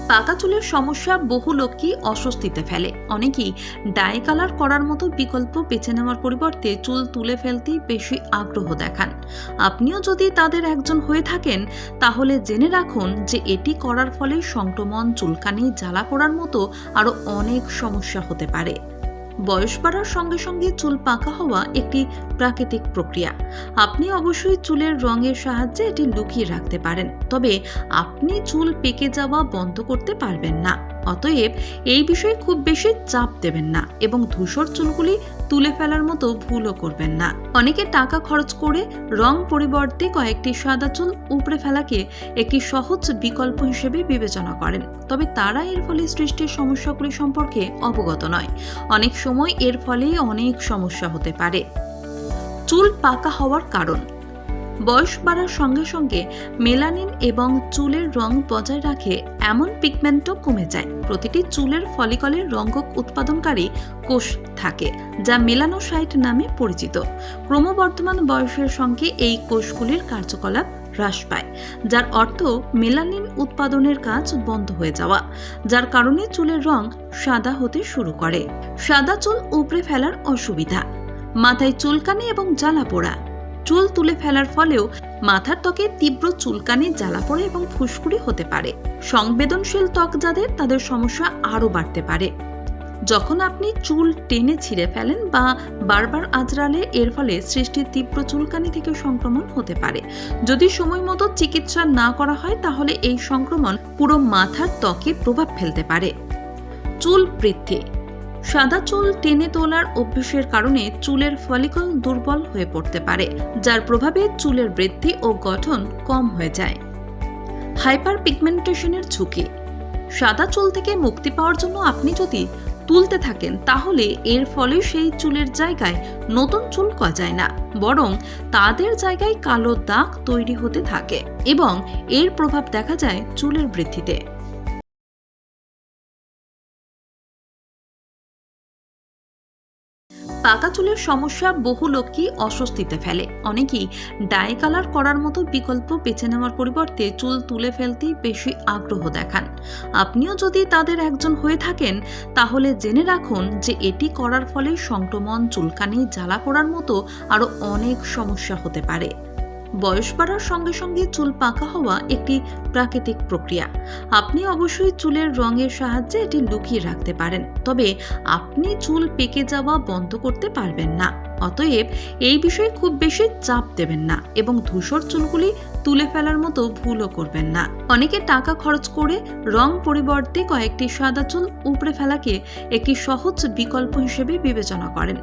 পাকা চুলের সমস্যা বহু লোককেই অস্বস্তিতে ফেলে। অনেকেই ডাই কালার করার মতো বিকল্প বেছে নেওয়ার পরিবর্তে চুল তুলে ফেলতেই বেশি আগ্রহ দেখান। আপনিও যদি তাদের একজন হয়ে থাকেন, তাহলে জেনে রাখুন যে এটি করার ফলে সংক্রমণ, চুলকানি, জ্বালা পোড়ার মতো আরও অনেক সমস্যা হতে পারে। বয়স বাড়ার সঙ্গে সঙ্গে চুল পাকা হওয়া একটি প্রাকৃতিক প্রক্রিয়া। আপনি অবশ্যই চুলের রঙের সাহায্যে এটি লুকিয়ে রাখতে পারেন, তবে আপনি চুল পেকে যাওয়া বন্ধ করতে পারবেন না। অতএব এই বিষয়ে খুব বেশি চাপ দেবেন না এবং ধূসর চুলগুলি তুলে ফেলার মতো ভুলও করবেন না। অনেকে টাকা খরচ করে রং পরিবর্তে কয়েকটি সাদা চুল উপড়ে ফেলাকে একটি সহজ বিকল্প হিসেবে বিবেচনা করেন, তবে তারা এর ফলে সৃষ্টির সমস্যাগুলি সম্পর্কে অবগত নয়। অনেক সময় এর ফলে অনেক সমস্যা হতে পারে। চুল পাকা হওয়ার কারণ: বয়স বাড়ার সঙ্গে সঙ্গে মেলানিন এবং চুলের রং বজায় রাখে এমন পিগমেন্টও কমে যায়। প্রতিটি চুলের ফলিকলের রঙ্গক উৎপাদনকারী কোষ থাকে, যা মেলানোসাইট নামে পরিচিত। ক্রমবর্ধমান বয়সের সঙ্গে এই কোষগুলির কার্যকলাপ হ্রাস পায়, যার অর্থ মেলানিন উৎপাদনের কাজ বন্ধ হয়ে যাওয়া, যার কারণে চুলের রং সাদা হতে শুরু করে। সাদা চুল উপড়ে ফেলার অসুবিধা: মাথায় চুলকানি এবং জ্বালা পোড়া। চুল তুলে ফেলার ফলেও মাথার ত্বকে তীব্র চুলকানি, জ্বালা পোড়া এবং ফুসকুড়ি হতে পারে। সংবেদনশীল ত্বক যাদের, তাদের সমস্যা আরও বাড়তে পারে। যখন আপনি চুল টেনে ছিঁড়ে ফেলেন বা বারবার আঁচড়ালে এর ফলে সৃষ্টি তীব্র চুলকানি থেকে সংক্রমণ হতে পারে। যদি সময় মতো চিকিৎসা না করা হয়, তাহলে এই সংক্রমণ পুরো মাথার ত্বকে প্রভাব ফেলতে পারে। চুল বৃদ্ধি: সাদা চুল টেনে তোলার অভ্যাসের কারণে চুলের ফলিকল দুর্বল হয়ে পড়তে পারে, যার প্রভাবে চুলের বৃদ্ধি ও গঠন কম হয়ে যায়। হাইপার পিগমেন্টেশনের ঝুঁকি: সাদা চুল থেকে মুক্তি পাওয়ার জন্য আপনি যদি তুলতে থাকেন, তাহলে এর ফলে সেই চুলের জায়গায় নতুন চুল গজায় না, বরং তাদের জায়গায় কালো দাগ তৈরি হতে থাকে এবং এর প্রভাব দেখা যায় চুলের বৃদ্ধিতে। পাকা চুলের সমস্যা বহু লোককেই অস্বস্তিতে ফেলে। অনেকেই ডাই কালার করার মতো বিকল্প বেছে নেওয়ার পরিবর্তে চুল তুলে ফেলতেই বেশি আগ্রহ দেখান। আপনিও যদি তাদের একজন হয়ে থাকেন, তাহলে জেনে রাখুন যে এটি করার ফলে সংক্রমণ, চুলকানি, জ্বালা পোড়ার মতো আরও অনেক সমস্যা হতে পারে। বয়স বাড়ার সঙ্গে সঙ্গে চুল পাকা হওয়া একটি প্রাকৃতিক প্রক্রিয়া। আপনি অবশ্যই চুলের রঙের সাহায্যে এটি লুকিয়ে রাখতে পারেন, তবে আপনি চুল পেকে যাওয়া বন্ধ করতে পারবেন না। অতএব এই বিষয়ে খুব বেশি চাপ দেবেন না এবং ধূসর চুলগুলি তুলে ফেলার মতো ভুলও করবেন না। অনেকে টাকা খরচ করে রং পরিবর্তে কয়েকটি সাদা চুল উপড়ে ফেলাকে একটি সহজ বিকল্প হিসেবে বিবেচনা করেন,